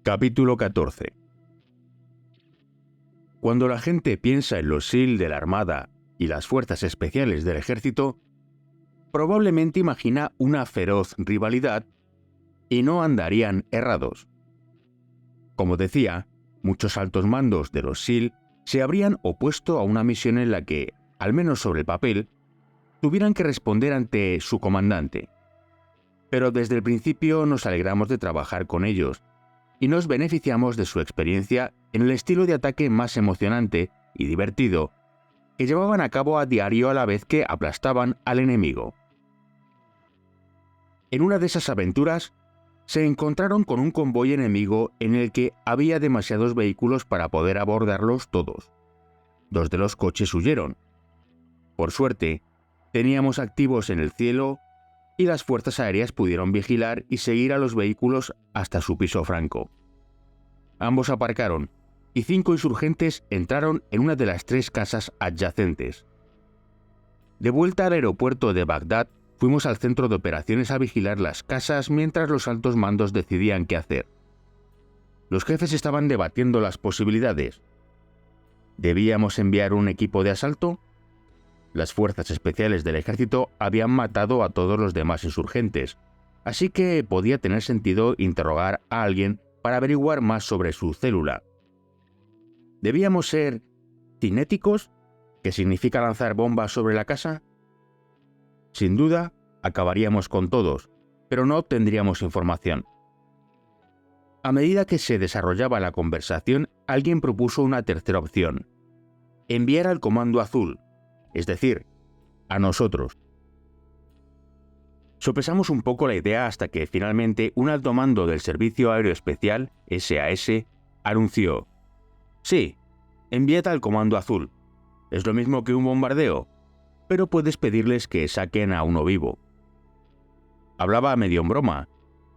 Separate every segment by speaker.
Speaker 1: Capítulo 14. Cuando la gente piensa en los SEAL de la Armada y las fuerzas especiales del Ejército, probablemente imagina una feroz rivalidad y no andarían errados. Como decía, muchos altos mandos de los SEAL se habrían opuesto a una misión en la que, al menos sobre el papel, tuvieran que responder ante su comandante. Pero desde el principio nos alegramos de trabajar con ellos y nos beneficiamos de su experiencia en el estilo de ataque más emocionante y divertido que llevaban a cabo a diario a la vez que aplastaban al enemigo. En una de esas aventuras, se encontraron con un convoy enemigo en el que había demasiados vehículos para poder abordarlos todos. 2 de los coches huyeron. Por suerte, teníamos activos en el cielo y las fuerzas aéreas pudieron vigilar y seguir a los vehículos hasta su piso franco. Ambos aparcaron y 5 insurgentes entraron en una de las 3 casas adyacentes. De vuelta al aeropuerto de Bagdad, fuimos al centro de operaciones a vigilar las casas mientras los altos mandos decidían qué hacer. Los jefes estaban debatiendo las posibilidades. ¿Debíamos enviar un equipo de asalto? Las fuerzas especiales del ejército habían matado a todos los demás insurgentes, así que podía tener sentido interrogar a alguien para averiguar más sobre su célula. ¿Debíamos ser cinéticos, que significa lanzar bombas sobre la casa? Sin duda, acabaríamos con todos, pero no obtendríamos información. A medida que se desarrollaba la conversación, alguien propuso una tercera opción: enviar al Comando Azul, es decir, a nosotros. Sopesamos un poco la idea hasta que finalmente un alto mando del Servicio Aéreo Especial, SAS, anunció: sí, enviad al Comando Azul. Es lo mismo que un bombardeo, pero puedes pedirles que saquen a uno vivo. Hablaba medio en broma,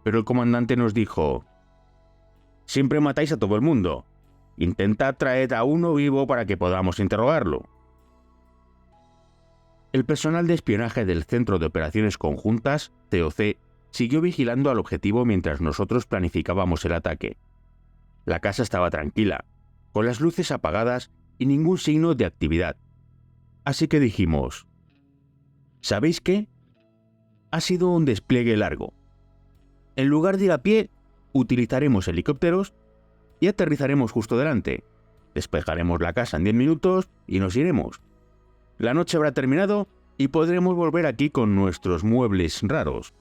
Speaker 1: pero el comandante nos dijo: siempre matáis a todo el mundo. Intentad traer a uno vivo para que podamos interrogarlo. El personal de espionaje del Centro de Operaciones Conjuntas, COC, siguió vigilando al objetivo mientras nosotros planificábamos el ataque. La casa estaba tranquila, con las luces apagadas y ningún signo de actividad. Así que dijimos: ¿sabéis qué? Ha sido un despliegue largo. En lugar de ir a pie, utilizaremos helicópteros y aterrizaremos justo delante. Despejaremos la casa en 10 minutos y nos iremos. La noche habrá terminado y podremos volver aquí con nuestros muebles raros.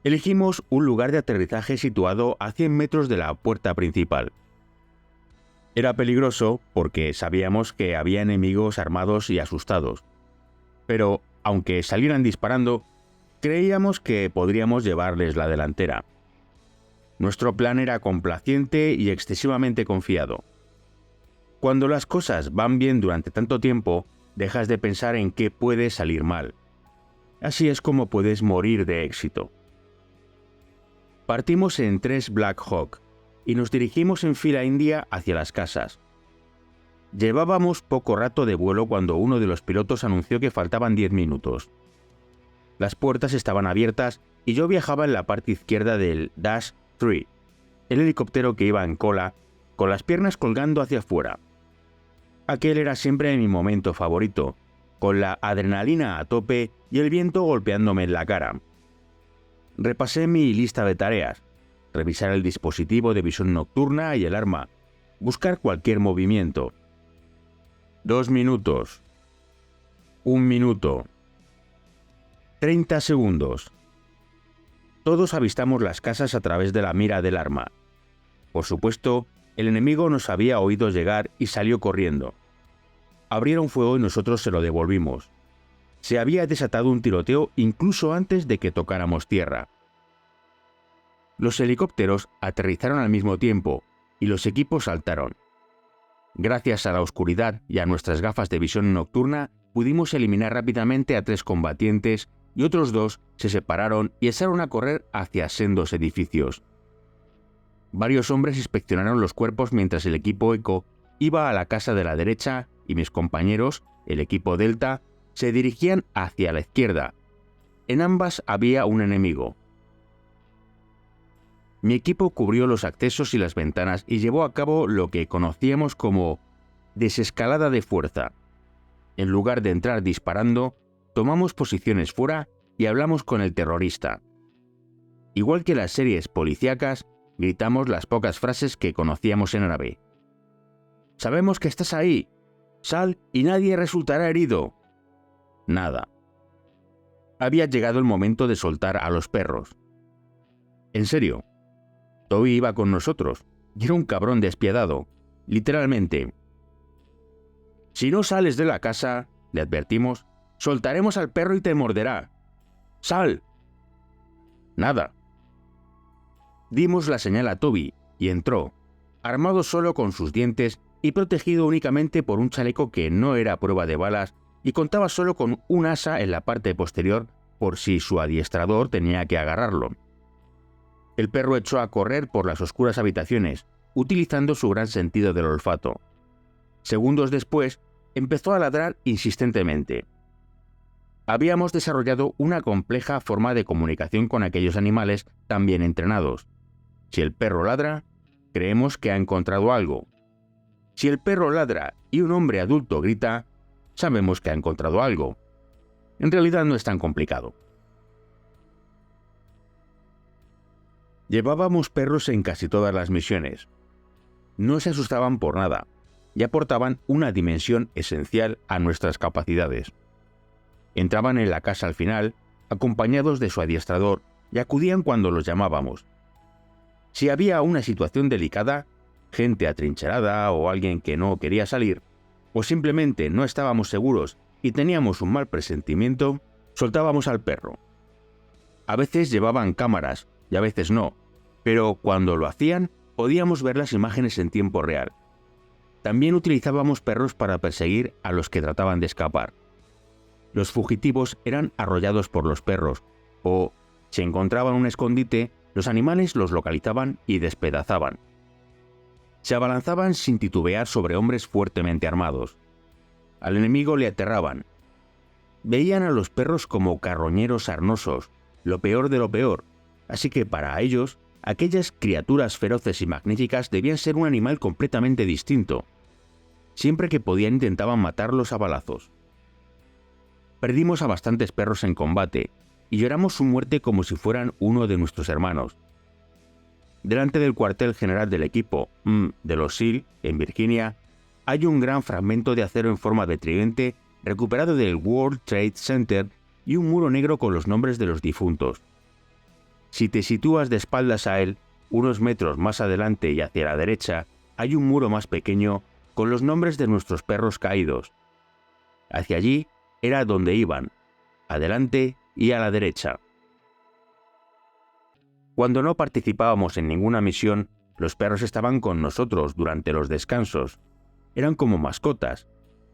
Speaker 1: Elegimos un lugar de aterrizaje situado a 100 metros de la puerta principal. Era peligroso porque sabíamos que había enemigos armados y asustados. Pero, aunque salieran disparando, creíamos que podríamos llevarles la delantera. Nuestro plan era complaciente y excesivamente confiado. Cuando las cosas van bien durante tanto tiempo, dejas de pensar en qué puede salir mal. Así es como puedes morir de éxito. Partimos en 3 Black Hawk y nos dirigimos en fila india hacia las casas. Llevábamos poco rato de vuelo cuando uno de los pilotos anunció que faltaban 10 minutos. Las puertas estaban abiertas y yo viajaba en la parte izquierda del Dash 3, el helicóptero que iba en cola, con las piernas colgando hacia afuera. Aquel era siempre mi momento favorito, con la adrenalina a tope y el viento golpeándome en la cara. Repasé mi lista de tareas: revisar el dispositivo de visión nocturna y el arma, buscar cualquier movimiento. 2 minutos. 1 minuto. 30 segundos. Todos avistamos las casas a través de la mira del arma. Por supuesto, el enemigo nos había oído llegar y salió corriendo. Abrieron fuego y nosotros se lo devolvimos. Se había desatado un tiroteo incluso antes de que tocáramos tierra. Los helicópteros aterrizaron al mismo tiempo y los equipos saltaron. Gracias a la oscuridad y a nuestras gafas de visión nocturna, pudimos eliminar rápidamente a 3 combatientes y otros 2 se separaron y echaron a correr hacia sendos edificios. Varios hombres inspeccionaron los cuerpos mientras el equipo Eco iba a la casa de la derecha y mis compañeros, el equipo Delta, se dirigían hacia la izquierda. En ambas había un enemigo. Mi equipo cubrió los accesos y las ventanas y llevó a cabo lo que conocíamos como desescalada de fuerza. En lugar de entrar disparando, tomamos posiciones fuera y hablamos con el terrorista. Igual que las series policíacas, gritamos las pocas frases que conocíamos en árabe. «Sabemos que estás ahí. Sal y nadie resultará herido». Nada. Había llegado el momento de soltar a los perros. En serio, Toby iba con nosotros y era un cabrón despiadado, literalmente. «Si no sales de la casa», le advertimos, «soltaremos al perro y te morderá. ¡Sal!». Nada. Dimos la señal a Toby y entró, armado solo con sus dientes y protegido únicamente por un chaleco que no era prueba de balas y contaba solo con un asa en la parte posterior por si su adiestrador tenía que agarrarlo. El perro echó a correr por las oscuras habitaciones, utilizando su gran sentido del olfato. Segundos después, empezó a ladrar insistentemente. Habíamos desarrollado una compleja forma de comunicación con aquellos animales tan bien entrenados. Si el perro ladra, creemos que ha encontrado algo. Si el perro ladra y un hombre adulto grita, sabemos que ha encontrado algo. En realidad no es tan complicado. Llevábamos perros en casi todas las misiones. No se asustaban por nada y aportaban una dimensión esencial a nuestras capacidades. Entraban en la casa al final, acompañados de su adiestrador, y acudían cuando los llamábamos. Si había una situación delicada, gente atrincherada o alguien que no quería salir, o simplemente no estábamos seguros y teníamos un mal presentimiento, soltábamos al perro. A veces llevaban cámaras y a veces no, pero cuando lo hacían podíamos ver las imágenes en tiempo real. También utilizábamos perros para perseguir a los que trataban de escapar. Los fugitivos eran arrollados por los perros, o, si encontraban un escondite, los animales los localizaban y despedazaban. Se abalanzaban sin titubear sobre hombres fuertemente armados. Al enemigo le aterraban. Veían a los perros como carroñeros sarnosos, lo peor de lo peor, así que para ellos, aquellas criaturas feroces y magníficas debían ser un animal completamente distinto. Siempre que podían intentaban matarlos a balazos. Perdimos a bastantes perros en combate y lloramos su muerte como si fueran uno de nuestros hermanos. Delante del cuartel general del equipo de los SEAL, en Virginia, hay un gran fragmento de acero en forma de tridente recuperado del World Trade Center y un muro negro con los nombres de los difuntos. Si te sitúas de espaldas a él, unos metros más adelante y hacia la derecha, hay un muro más pequeño con los nombres de nuestros perros caídos. Hacia allí era donde iban, adelante y a la derecha. Cuando no participábamos en ninguna misión, los perros estaban con nosotros durante los descansos. Eran como mascotas,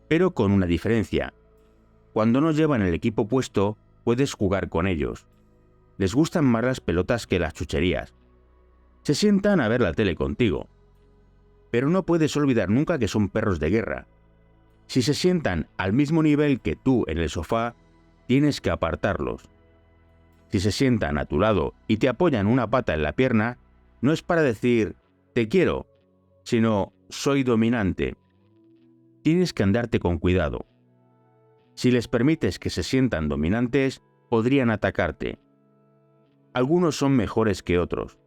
Speaker 1: pero con una diferencia. Cuando no llevan el equipo puesto, puedes jugar con ellos. Les gustan más las pelotas que las chucherías. Se sientan a ver la tele contigo. Pero no puedes olvidar nunca que son perros de guerra. Si se sientan al mismo nivel que tú en el sofá, tienes que apartarlos. Si se sientan a tu lado y te apoyan una pata en la pierna, no es para decir «te quiero», sino «soy dominante». Tienes que andarte con cuidado. Si les permites que se sientan dominantes, podrían atacarte. Algunos son mejores que otros.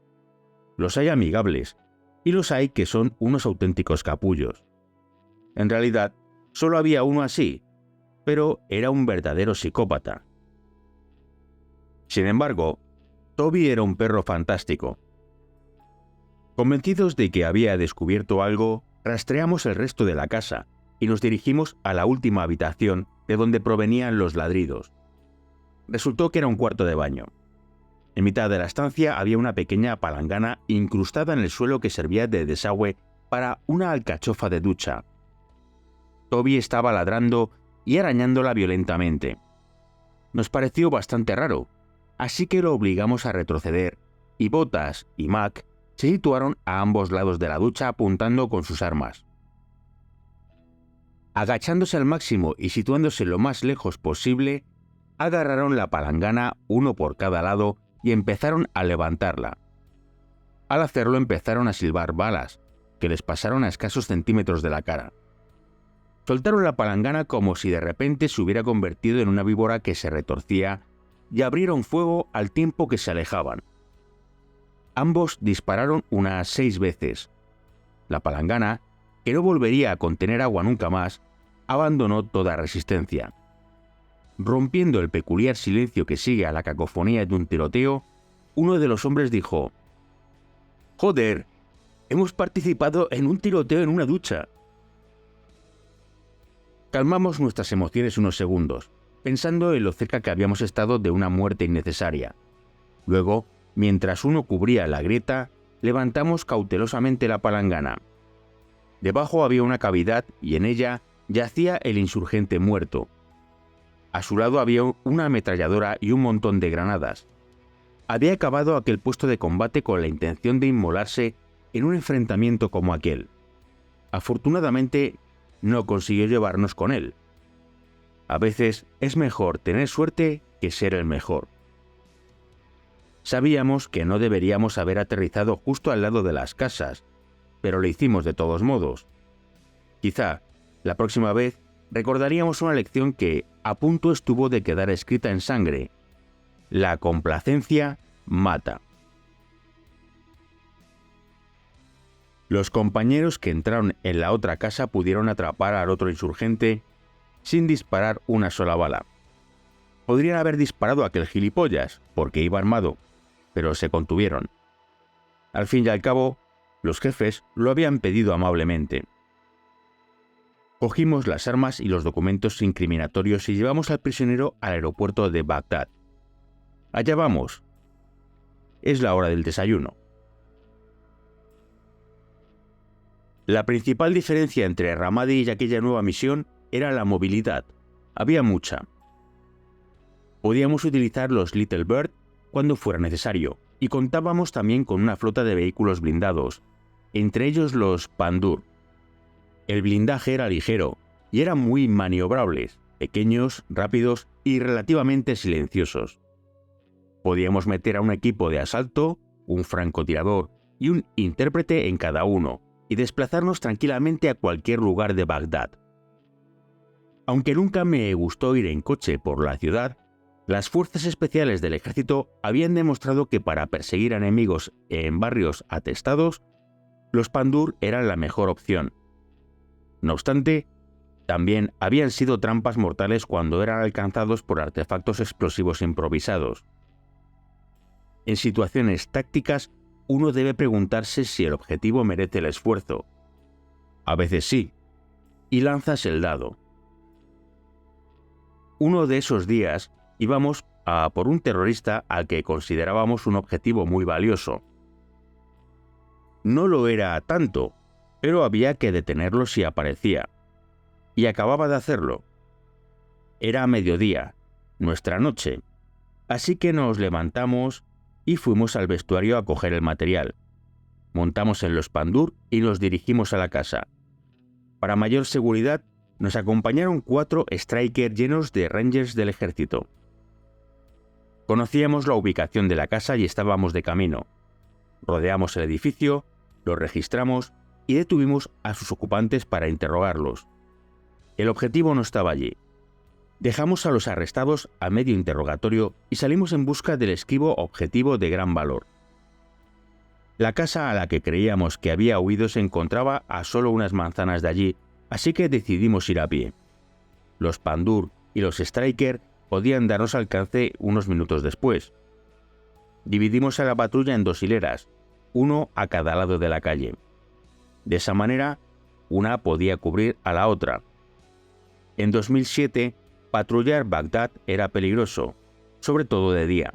Speaker 1: Los hay amigables, y los hay que son unos auténticos capullos. En realidad, solo había uno así, pero era un verdadero psicópata. Sin embargo, Toby era un perro fantástico. Convencidos de que había descubierto algo, rastreamos el resto de la casa y nos dirigimos a la última habitación de donde provenían los ladridos. Resultó que era un cuarto de baño. En mitad de la estancia había una pequeña palangana incrustada en el suelo que servía de desagüe para una alcachofa de ducha. Toby estaba ladrando y arañándola violentamente. Nos pareció bastante raro, así que lo obligamos a retroceder, y Botas y Mac se situaron a ambos lados de la ducha apuntando con sus armas. Agachándose al máximo y situándose lo más lejos posible, agarraron la palangana uno por cada lado y empezaron a levantarla. Al hacerlo empezaron a silbar balas, que les pasaron a escasos centímetros de la cara. Soltaron la palangana como si de repente se hubiera convertido en una víbora que se retorcía y abrieron fuego al tiempo que se alejaban. Ambos dispararon unas 6 veces. La palangana, que no volvería a contener agua nunca más, abandonó toda resistencia. Rompiendo el peculiar silencio que sigue a la cacofonía de un tiroteo, uno de los hombres dijo: «¡Joder! Hemos participado en un tiroteo en una ducha». Calmamos nuestras emociones unos segundos, pensando en lo cerca que habíamos estado de una muerte innecesaria. Luego, mientras uno cubría la grieta, levantamos cautelosamente la palangana. Debajo había una cavidad y en ella yacía el insurgente muerto. A su lado había una ametralladora y un montón de granadas. Había acabado aquel puesto de combate con la intención de inmolarse en un enfrentamiento como aquel. Afortunadamente, no consiguió llevarnos con él. A veces es mejor tener suerte que ser el mejor. Sabíamos que no deberíamos haber aterrizado justo al lado de las casas, pero lo hicimos de todos modos. Quizá, la próxima vez, recordaríamos una lección que a punto estuvo de quedar escrita en sangre: la complacencia mata. Los compañeros que entraron en la otra casa pudieron atrapar al otro insurgente sin disparar una sola bala. Podrían haber disparado a aquel gilipollas, porque iba armado, pero se contuvieron. Al fin y al cabo, los jefes lo habían pedido amablemente. Cogimos las armas y los documentos incriminatorios y llevamos al prisionero al aeropuerto de Bagdad. Allá vamos. Es la hora del desayuno. La principal diferencia entre Ramadi y aquella nueva misión era la movilidad. Había mucha. Podíamos utilizar los Little Bird cuando fuera necesario, y contábamos también con una flota de vehículos blindados, entre ellos los Pandur. El blindaje era ligero y eran muy maniobrables, pequeños, rápidos y relativamente silenciosos. Podíamos meter a un equipo de asalto, un francotirador y un intérprete en cada uno, y desplazarnos tranquilamente a cualquier lugar de Bagdad. Aunque nunca me gustó ir en coche por la ciudad, las fuerzas especiales del ejército habían demostrado que para perseguir a enemigos en barrios atestados, los Pandur eran la mejor opción. No obstante, también habían sido trampas mortales cuando eran alcanzados por artefactos explosivos improvisados. En situaciones tácticas, uno debe preguntarse si el objetivo merece el esfuerzo. A veces sí, y lanzas el dado. Uno de esos días íbamos a por un terrorista al que considerábamos un objetivo muy valioso. No lo era tanto, pero había que detenerlo si aparecía. Y acababa de hacerlo. Era mediodía, nuestra noche, así que nos levantamos y fuimos al vestuario a coger el material. Montamos en los Pandur y nos dirigimos a la casa. Para mayor seguridad, nos acompañaron 4 Striker llenos de Rangers del ejército. Conocíamos la ubicación de la casa y estábamos de camino. Rodeamos el edificio, lo registramos y detuvimos a sus ocupantes para interrogarlos. El objetivo no estaba allí. Dejamos a los arrestados a medio interrogatorio y salimos en busca del esquivo objetivo de gran valor. La casa a la que creíamos que había huido se encontraba a solo unas manzanas de allí, así que decidimos ir a pie. Los Pandur y los Striker podían darnos alcance unos minutos después. Dividimos a la patrulla en 2 hileras, uno a cada lado de la calle. De esa manera, una podía cubrir a la otra. En 2007, patrullar Bagdad era peligroso, sobre todo de día.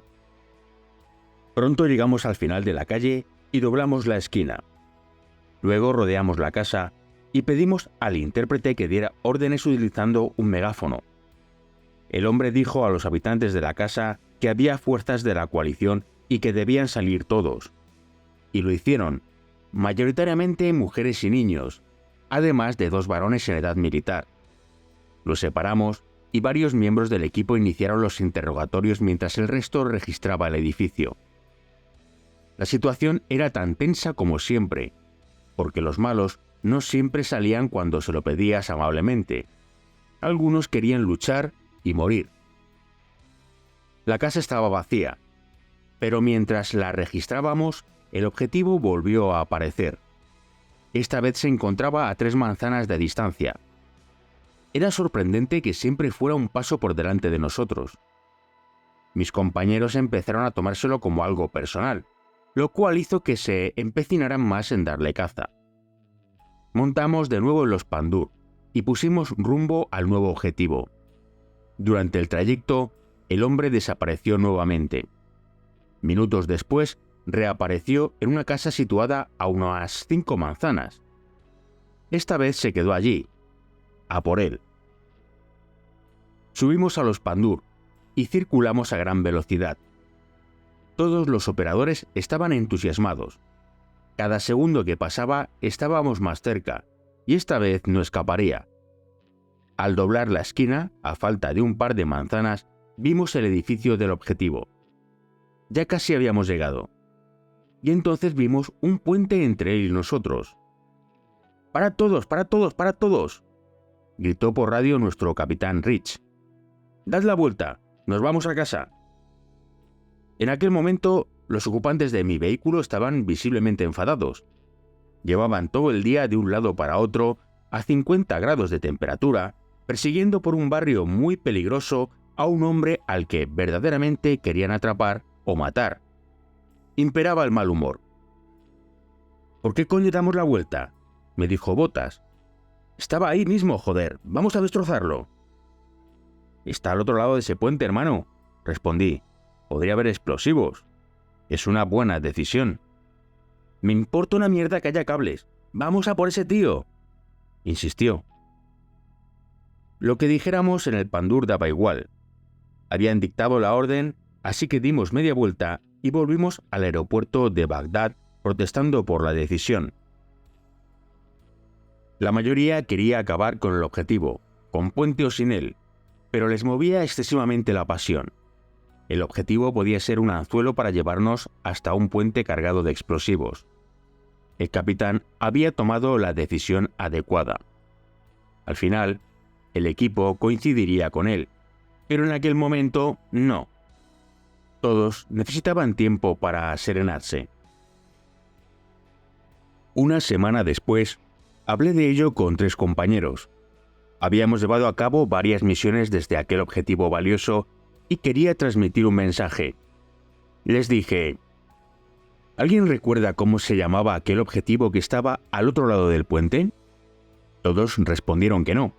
Speaker 1: Pronto llegamos al final de la calle y doblamos la esquina. Luego rodeamos la casa y pedimos al intérprete que diera órdenes utilizando un megáfono. El hombre dijo a los habitantes de la casa que había fuerzas de la coalición y que debían salir todos. Y lo hicieron, mayoritariamente mujeres y niños, además de 2 varones en edad militar. Los separamos y varios miembros del equipo iniciaron los interrogatorios mientras el resto registraba el edificio. La situación era tan tensa como siempre, porque los malos no siempre salían cuando se lo pedías amablemente. Algunos querían luchar y morir. La casa estaba vacía, pero mientras la registrábamos, el objetivo volvió a aparecer. Esta vez se encontraba a 3 manzanas de distancia. Era sorprendente que siempre fuera un paso por delante de nosotros. Mis compañeros empezaron a tomárselo como algo personal, lo cual hizo que se empecinaran más en darle caza. Montamos de nuevo en los Pandur y pusimos rumbo al nuevo objetivo. Durante el trayecto, el hombre desapareció nuevamente. Minutos después, reapareció en una casa situada a unas 5 manzanas. Esta vez se quedó allí, a por él. Subimos a los Pandur y circulamos a gran velocidad. Todos los operadores estaban entusiasmados. Cada segundo que pasaba estábamos más cerca, y esta vez no escaparía. Al doblar la esquina, a falta de un par de manzanas, vimos el edificio del objetivo. Ya casi habíamos llegado. Y entonces vimos un puente entre él y nosotros. ¡Para todos, para todos, para todos!, gritó por radio nuestro capitán Rich. «¡Dad la vuelta! ¡Nos vamos a casa!». En aquel momento, los ocupantes de mi vehículo estaban visiblemente enfadados. Llevaban todo el día de un lado para otro, a 50 grados de temperatura, persiguiendo por un barrio muy peligroso a un hombre al que verdaderamente querían atrapar o matar. Imperaba el mal humor. «¿Por qué coño damos la vuelta?», me dijo Botas. «Estaba ahí mismo, joder, vamos a destrozarlo». «Está al otro lado de ese puente, hermano», respondí. «Podría haber explosivos». «Es una buena decisión». «Me importa una mierda que haya cables. Vamos a por ese tío», insistió. Lo que dijéramos en el Pandur daba igual. Habían dictado la orden, así que dimos media vuelta y volvimos al aeropuerto de Bagdad protestando por la decisión. La mayoría quería acabar con el objetivo, con puente o sin él, pero les movía excesivamente la pasión. El objetivo podía ser un anzuelo para llevarnos hasta un puente cargado de explosivos. El capitán había tomado la decisión adecuada. Al final, el equipo coincidiría con él, pero en aquel momento no. Todos necesitaban tiempo para serenarse. Una semana después, hablé de ello con 3 compañeros. Habíamos llevado a cabo varias misiones desde aquel objetivo valioso y quería transmitir un mensaje. Les dije: ¿alguien recuerda cómo se llamaba aquel objetivo que estaba al otro lado del puente? Todos respondieron que no.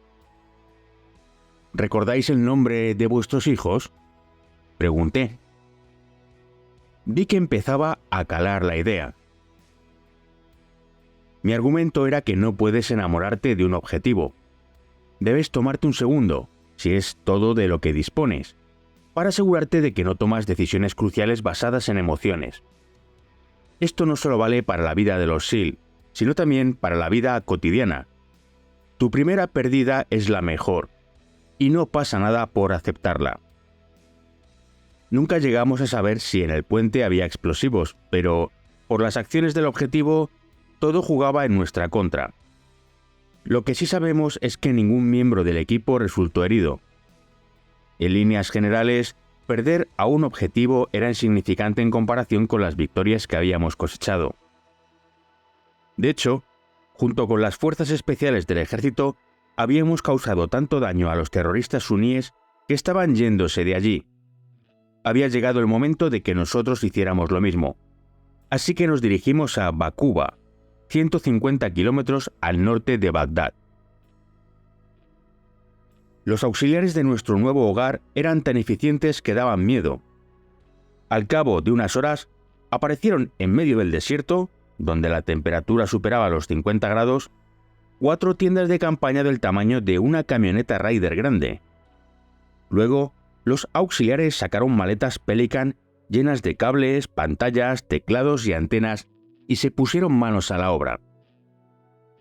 Speaker 1: ¿Recordáis el nombre de vuestros hijos?, pregunté. Vi que empezaba a calar la idea. Mi argumento era que no puedes enamorarte de un objetivo. Debes tomarte un segundo, si es todo de lo que dispones, para asegurarte de que no tomas decisiones cruciales basadas en emociones. Esto no solo vale para la vida de los SEAL, sino también para la vida cotidiana. Tu primera pérdida es la mejor, y no pasa nada por aceptarla. Nunca llegamos a saber si en el puente había explosivos, pero por las acciones del objetivo, todo jugaba en nuestra contra. Lo que sí sabemos es que ningún miembro del equipo resultó herido. En líneas generales, perder a un objetivo era insignificante en comparación con las victorias que habíamos cosechado. De hecho, junto con las fuerzas especiales del ejército, habíamos causado tanto daño a los terroristas suníes que estaban yéndose de allí. Había llegado el momento de que nosotros hiciéramos lo mismo. Así que nos dirigimos a Bakuba, 150 kilómetros al norte de Bagdad. Los auxiliares de nuestro nuevo hogar eran tan eficientes que daban miedo. Al cabo de unas horas, aparecieron en medio del desierto, donde la temperatura superaba los 50 grados, 4 tiendas de campaña del tamaño de una camioneta Raider grande. Luego, los auxiliares sacaron maletas Pelican llenas de cables, pantallas, teclados y antenas y se pusieron manos a la obra.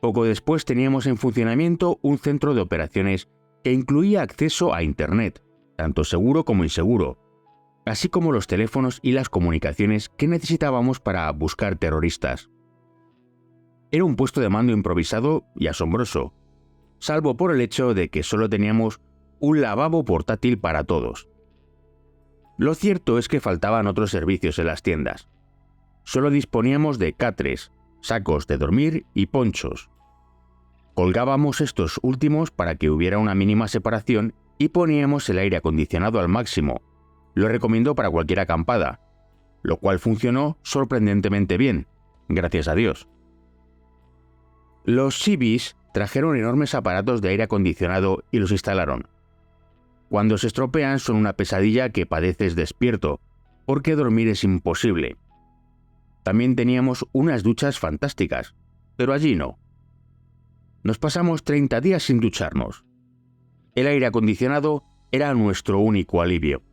Speaker 1: Poco después teníamos en funcionamiento un centro de operaciones que incluía acceso a Internet, tanto seguro como inseguro. así como los teléfonos y las comunicaciones que necesitábamos para buscar terroristas. Era un puesto de mando improvisado y asombroso, salvo por el hecho de que solo teníamos un lavabo portátil para todos. Lo cierto es que faltaban otros servicios en las tiendas. Solo disponíamos de catres, sacos de dormir y ponchos. Colgábamos estos últimos para que hubiera una mínima separación y poníamos el aire acondicionado al máximo. Lo recomiendo para cualquier acampada, lo cual funcionó sorprendentemente bien, gracias a Dios. Los civis trajeron enormes aparatos de aire acondicionado y los instalaron. Cuando se estropean son una pesadilla que padeces despierto, porque dormir es imposible. También teníamos unas duchas fantásticas, pero allí no. Nos pasamos 30 días sin ducharnos. El aire acondicionado era nuestro único alivio.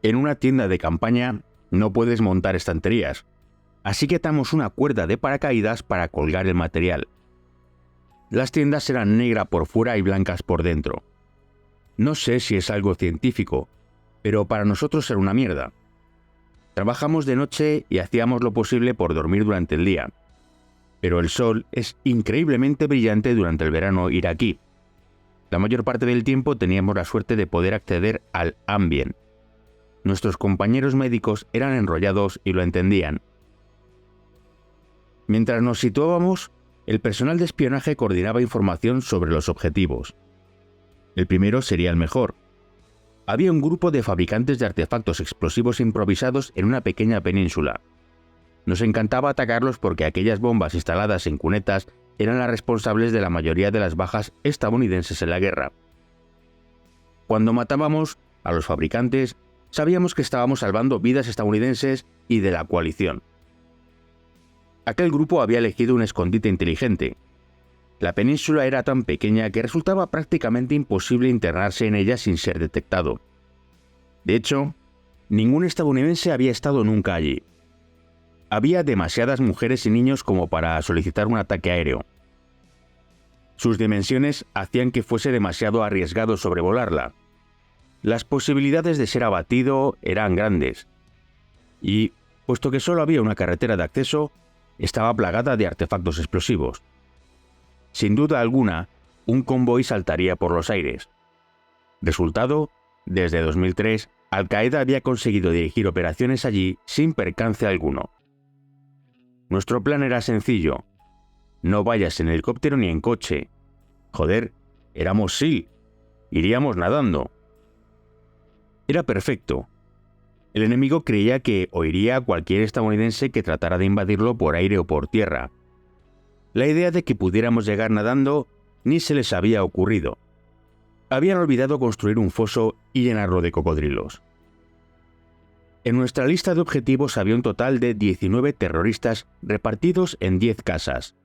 Speaker 1: En una tienda de campaña no puedes montar estanterías, así que atamos una cuerda de paracaídas para colgar el material. Las tiendas eran negras por fuera y blancas por dentro. No sé si es algo científico, pero para nosotros era una mierda. Trabajamos de noche y hacíamos lo posible por dormir durante el día. Pero el sol es increíblemente brillante durante el verano iraquí. La mayor parte del tiempo teníamos la suerte de poder acceder al Ambient. Nuestros compañeros médicos eran enrollados y lo entendían. Mientras nos situábamos, el personal de espionaje coordinaba información sobre los objetivos. El primero sería el mejor. Había un grupo de fabricantes de artefactos explosivos improvisados en una pequeña península. Nos encantaba atacarlos porque aquellas bombas instaladas en cunetas eran las responsables de la mayoría de las bajas estadounidenses en la guerra. Cuando matábamos a los fabricantes, sabíamos que estábamos salvando vidas estadounidenses y de la coalición. Aquel grupo había elegido un escondite inteligente. La península era tan pequeña que resultaba prácticamente imposible internarse en ella sin ser detectado. De hecho, ningún estadounidense había estado nunca allí. Había demasiadas mujeres y niños como para solicitar un ataque aéreo. Sus dimensiones hacían que fuese demasiado arriesgado sobrevolarla. Las posibilidades de ser abatido eran grandes. Y, puesto que solo había una carretera de acceso, estaba plagada de artefactos explosivos. Sin duda alguna, un convoy saltaría por los aires. Resultado, desde 2003, Al-Qaeda había conseguido dirigir operaciones allí sin percance alguno. Nuestro plan era sencillo. No vayas en helicóptero ni en coche. Joder, éramos SEAL. Iríamos nadando. Era perfecto. El enemigo creía que oiría a cualquier estadounidense que tratara de invadirlo por aire o por tierra. La idea de que pudiéramos llegar nadando ni se les había ocurrido. Habían olvidado construir un foso y llenarlo de cocodrilos. En nuestra lista de objetivos había un total de 19 terroristas repartidos en 10 casas.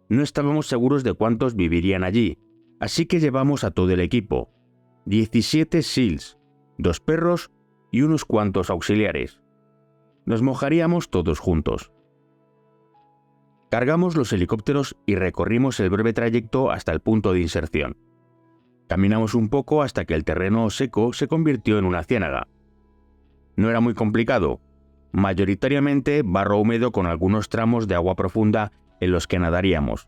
Speaker 1: No estábamos seguros de cuántos vivirían allí, así que llevamos a todo el equipo, 17 SEALs, 2 perros y unos cuantos auxiliares. Nos mojaríamos todos juntos. Cargamos los helicópteros y recorrimos el breve trayecto hasta el punto de inserción. Caminamos un poco hasta que el terreno seco se convirtió en una ciénaga. No era muy complicado, mayoritariamente barro húmedo con algunos tramos de agua profunda en los que nadaríamos.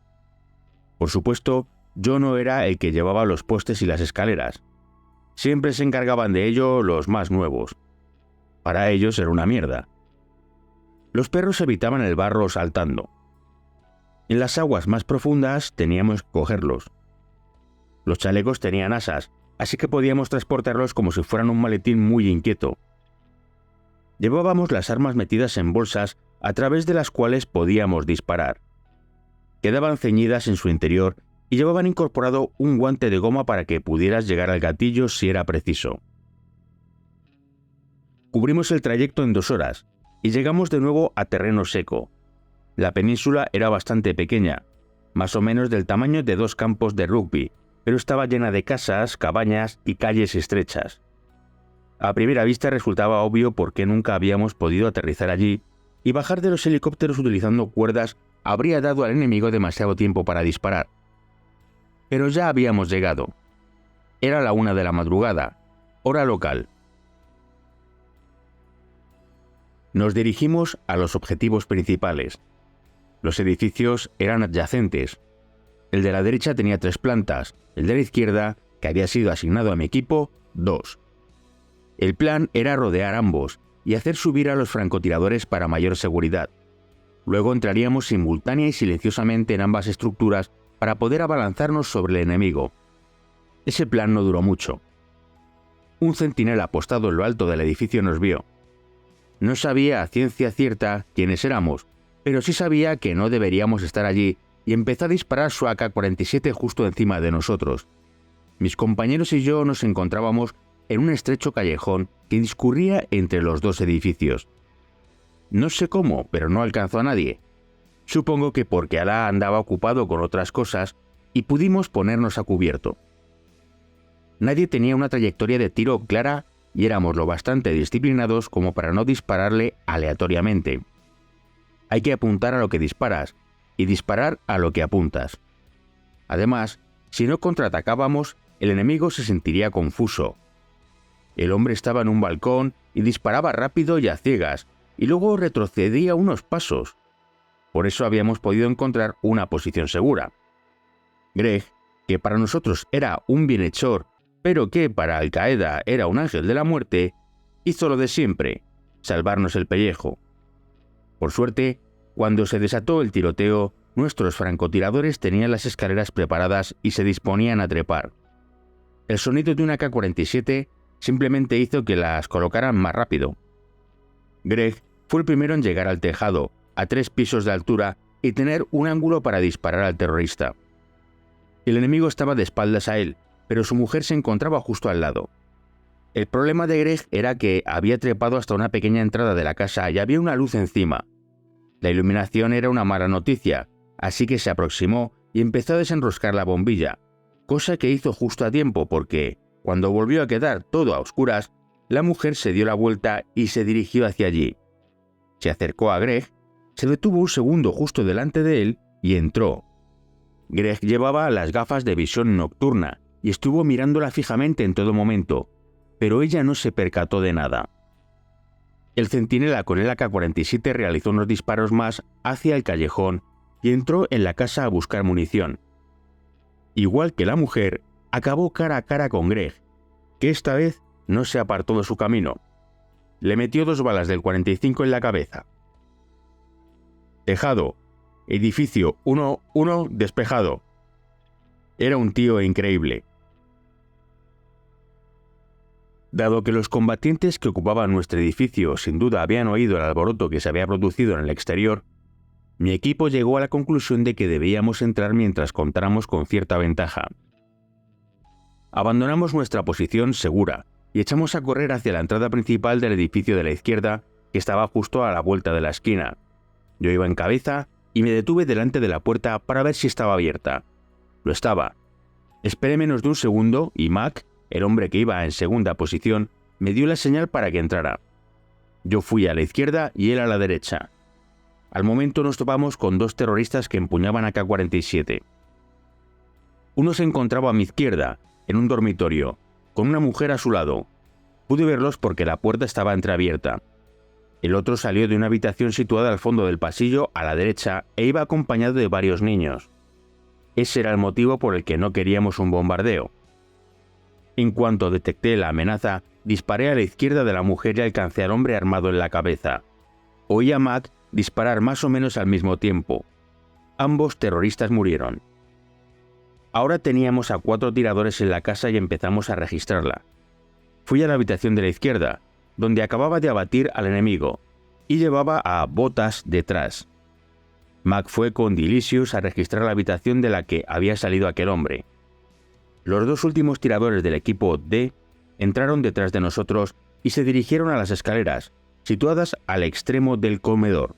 Speaker 1: Por supuesto, yo no era el que llevaba los postes y las escaleras. Siempre se encargaban de ello los más nuevos. Para ellos era una mierda. Los perros evitaban el barro saltando. En las aguas más profundas teníamos que cogerlos. Los chalecos tenían asas, así que podíamos transportarlos como si fueran un maletín muy inquieto. Llevábamos las armas metidas en bolsas a través de las cuales podíamos disparar. Quedaban ceñidas en su interior y llevaban incorporado un guante de goma para que pudieras llegar al gatillo si era preciso. Cubrimos el trayecto en 2 horas y llegamos de nuevo a terreno seco. La península era bastante pequeña, más o menos del tamaño de 2 campos de rugby, pero estaba llena de casas, cabañas y calles estrechas. A primera vista resultaba obvio por qué nunca habíamos podido aterrizar allí, y bajar de los helicópteros utilizando cuerdas habría dado al enemigo demasiado tiempo para disparar. Pero ya habíamos llegado. Era la 1 de la madrugada, hora local. Nos dirigimos a los objetivos principales. Los edificios eran adyacentes. El de la derecha tenía 3 plantas, el de la izquierda, que había sido asignado a mi equipo, 2. El plan era rodear ambos y hacer subir a los francotiradores para mayor seguridad. Luego entraríamos simultánea y silenciosamente en ambas estructuras para poder abalanzarnos sobre el enemigo. Ese plan no duró mucho. Un centinela apostado en lo alto del edificio nos vio. No sabía a ciencia cierta quiénes éramos, pero sí sabía que no deberíamos estar allí y empezó a disparar su AK-47 justo encima de nosotros. Mis compañeros y yo nos encontrábamos en un estrecho callejón que discurría entre los 2 edificios. No sé cómo, pero no alcanzó a nadie. Supongo que porque Alá andaba ocupado con otras cosas y pudimos ponernos a cubierto. Nadie tenía una trayectoria de tiro clara y éramos lo bastante disciplinados como para no dispararle aleatoriamente. Hay que apuntar a lo que disparas y disparar a lo que apuntas. Además, si no contraatacábamos, el enemigo se sentiría confuso. El hombre estaba en un balcón y disparaba rápido y a ciegas, y luego retrocedía unos pasos. Por eso habíamos podido encontrar una posición segura. Greg, que para nosotros era un bienhechor, pero que para Al-Qaeda era un ángel de la muerte, hizo lo de siempre, salvarnos el pellejo. Por suerte, cuando se desató el tiroteo, nuestros francotiradores tenían las escaleras preparadas y se disponían a trepar. El sonido de una AK-47 simplemente hizo que las colocaran más rápido. Greg fue el primero en llegar al tejado, a 3 pisos de altura, y tener un ángulo para disparar al terrorista. El enemigo estaba de espaldas a él, pero su mujer se encontraba justo al lado. El problema de Greg era que había trepado hasta una pequeña entrada de la casa y había una luz encima. La iluminación era una mala noticia, así que se aproximó y empezó a desenroscar la bombilla, cosa que hizo justo a tiempo porque, cuando volvió a quedar todo a oscuras, la mujer se dio la vuelta y se dirigió hacia allí. Se acercó a Greg, se detuvo un segundo justo delante de él y entró. Greg llevaba las gafas de visión nocturna y estuvo mirándola fijamente en todo momento, pero ella no se percató de nada. El centinela con el AK-47 realizó unos disparos más hacia el callejón y entró en la casa a buscar munición. Igual que la mujer, acabó cara a cara con Greg, que esta vez no se apartó de su camino. Le metió 2 balas del 45 en la cabeza. Tejado, edificio 1-1 despejado. Era un tío increíble. Dado que los combatientes que ocupaban nuestro edificio sin duda habían oído el alboroto que se había producido en el exterior, mi equipo llegó a la conclusión de que debíamos entrar mientras contáramos con cierta ventaja. Abandonamos nuestra posición segura y echamos a correr hacia la entrada principal del edificio de la izquierda, que estaba justo a la vuelta de la esquina. Yo iba en cabeza y me detuve delante de la puerta para ver si estaba abierta. Lo estaba. Esperé menos de un segundo y Mac, el hombre que iba en segunda posición, me dio la señal para que entrara. Yo fui a la izquierda y él a la derecha. Al momento nos topamos con 2 terroristas que empuñaban AK-47. Uno se encontraba a mi izquierda, en un dormitorio, con una mujer a su lado. Pude verlos porque la puerta estaba entreabierta. El otro salió de una habitación situada al fondo del pasillo a la derecha e iba acompañado de varios niños. Ese era el motivo por el que no queríamos un bombardeo. En cuanto detecté la amenaza, disparé a la izquierda de la mujer y alcancé al hombre armado en la cabeza. Oí a Mac disparar más o menos al mismo tiempo. Ambos terroristas murieron. Ahora teníamos a 4 tiradores en la casa y empezamos a registrarla. Fui a la habitación de la izquierda, donde acababa de abatir al enemigo, y llevaba a Botas detrás. Mac fue con Delicious a registrar la habitación de la que había salido aquel hombre. Los 2 últimos tiradores del equipo D entraron detrás de nosotros y se dirigieron a las escaleras, situadas al extremo del comedor.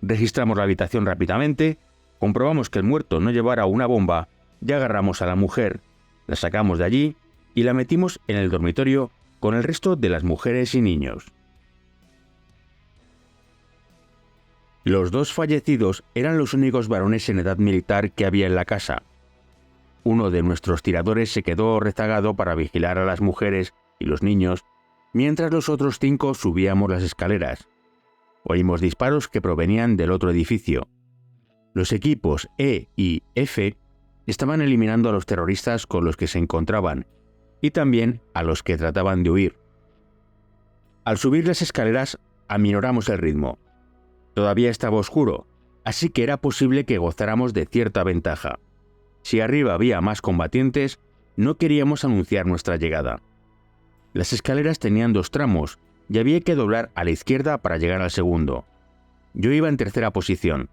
Speaker 1: Registramos la habitación rápidamente, comprobamos que el muerto no llevara una bomba y agarramos a la mujer, la sacamos de allí y la metimos en el dormitorio con el resto de las mujeres y niños. Los 2 fallecidos eran los únicos varones en edad militar que había en la casa. Uno de nuestros tiradores se quedó rezagado para vigilar a las mujeres y los niños, mientras los otros 5 subíamos las escaleras. Oímos disparos que provenían del otro edificio. Los equipos E y F estaban eliminando a los terroristas con los que se encontraban y también a los que trataban de huir. Al subir las escaleras, aminoramos el ritmo. Todavía estaba oscuro, así que era posible que gozáramos de cierta ventaja. Si arriba había más combatientes, no queríamos anunciar nuestra llegada. Las escaleras tenían 2 tramos y había que doblar a la izquierda para llegar al segundo. Yo iba en tercera posición.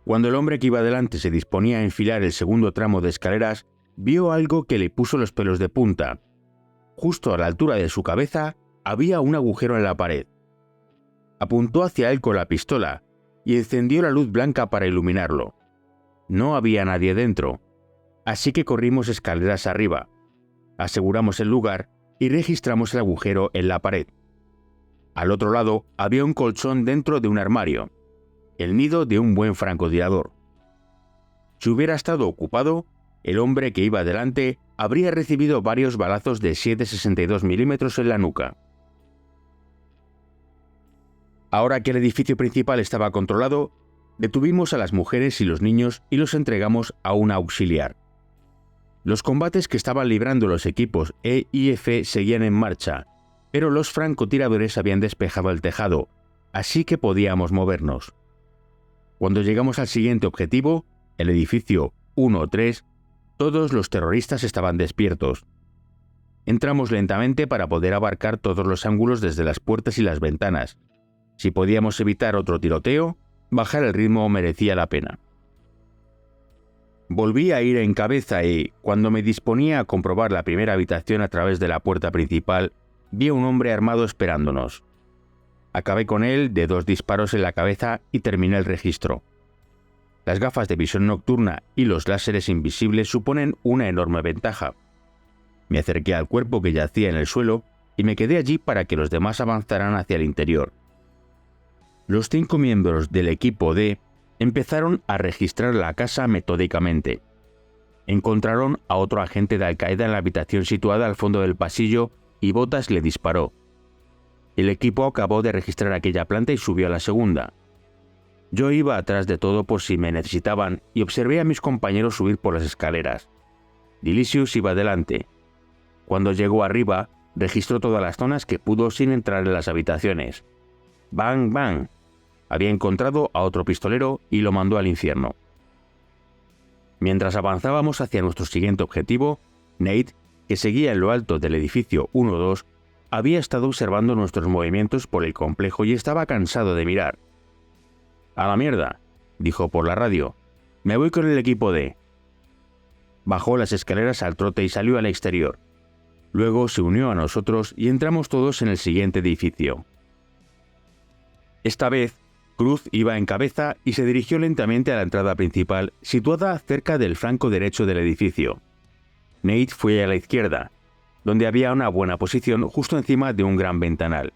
Speaker 1: Cuando el hombre que iba delante se disponía a enfilar el segundo tramo de escaleras, vio algo que le puso los pelos de punta. Justo a la altura de su cabeza había un agujero en la pared. Apuntó hacia él con la pistola y encendió la luz blanca para iluminarlo. No había nadie dentro, así que corrimos escaleras arriba, aseguramos el lugar y registramos el agujero en la pared. Al otro lado había un colchón dentro de un armario, el nido de un buen francotirador. Si hubiera estado ocupado, el hombre que iba delante habría recibido varios balazos de 7,62 milímetros en la nuca. Ahora que el edificio principal estaba controlado, detuvimos a las mujeres y los niños y los entregamos a un auxiliar. Los combates que estaban librando los equipos E y F seguían en marcha, pero los francotiradores habían despejado el tejado, así que podíamos movernos. Cuando llegamos al siguiente objetivo, el edificio 1-3, todos los terroristas estaban despiertos. Entramos lentamente para poder abarcar todos los ángulos desde las puertas y las ventanas. Si podíamos evitar otro tiroteo, bajar el ritmo merecía la pena. Volví a ir en cabeza y, cuando me disponía a comprobar la primera habitación a través de la puerta principal, vi a un hombre armado esperándonos. Acabé con él de 2 disparos en la cabeza y terminé el registro. Las gafas de visión nocturna y los láseres invisibles suponen una enorme ventaja. Me acerqué al cuerpo que yacía en el suelo y me quedé allí para que los demás avanzaran hacia el interior. Los 5 miembros del equipo D empezaron a registrar la casa metódicamente. Encontraron a otro agente de Al-Qaeda en la habitación situada al fondo del pasillo y Botas le disparó. El equipo acabó de registrar aquella planta y subió a la segunda. Yo iba atrás de todo por si me necesitaban y observé a mis compañeros subir por las escaleras. Dilicius iba delante. Cuando llegó arriba, registró todas las zonas que pudo sin entrar en las habitaciones. ¡Bang, bang! Había encontrado a otro pistolero y lo mandó al infierno. Mientras avanzábamos hacia nuestro siguiente objetivo, Nate, que seguía en lo alto del edificio 1-2, había estado observando nuestros movimientos por el complejo y estaba cansado de mirar. «A la mierda», dijo por la radio. «Me voy con el equipo D». Bajó las escaleras al trote y salió al exterior. Luego se unió a nosotros y entramos todos en el siguiente edificio. Esta vez, Cruz iba en cabeza y se dirigió lentamente a la entrada principal, situada cerca del flanco derecho del edificio. Nate fue a la izquierda, donde había una buena posición justo encima de un gran ventanal.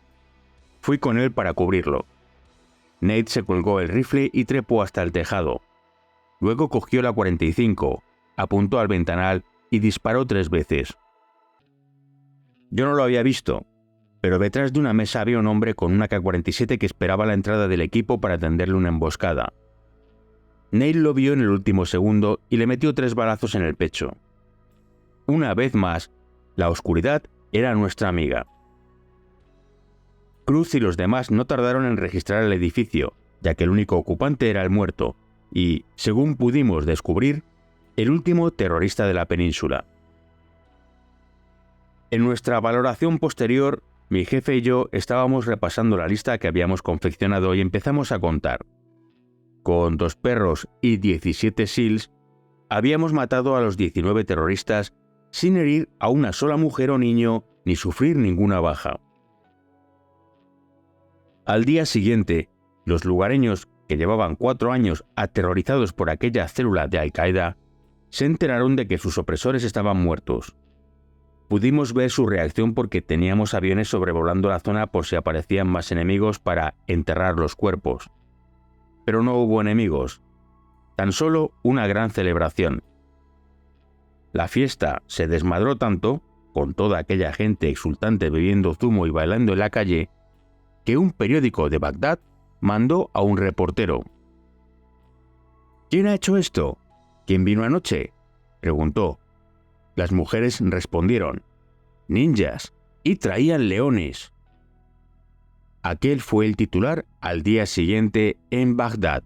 Speaker 1: Fui con él para cubrirlo. Nate se colgó el rifle y trepó hasta el tejado. Luego cogió la 45, apuntó al ventanal y disparó 3 veces. Yo no lo había visto, pero detrás de una mesa había un hombre con una K-47 que esperaba la entrada del equipo para tenderle una emboscada. Nate lo vio en el último segundo y le metió 3 balazos en el pecho. Una vez más, la oscuridad era nuestra amiga. Cruz y los demás no tardaron en registrar el edificio, ya que el único ocupante era el muerto, y, según pudimos descubrir, el último terrorista de la península. En nuestra valoración posterior, mi jefe y yo estábamos repasando la lista que habíamos confeccionado y empezamos a contar. Con 2 perros y 17 SEALs, habíamos matado a los 19 terroristas sin herir a una sola mujer o niño ni sufrir ninguna baja. Al día siguiente, los lugareños, que llevaban 4 años aterrorizados por aquella célula de Al-Qaeda, se enteraron de que sus opresores estaban muertos. Pudimos ver su reacción porque teníamos aviones sobrevolando la zona por si aparecían más enemigos para enterrar los cuerpos. Pero no hubo enemigos, tan solo una gran celebración. La fiesta se desmadró tanto, con toda aquella gente exultante bebiendo zumo y bailando en la calle, que un periódico de Bagdad mandó a un reportero. ¿Quién ha hecho esto? ¿Quién vino anoche?, preguntó. Las mujeres respondieron: ninjas, y traían leones. Aquel fue el titular al día siguiente en Bagdad.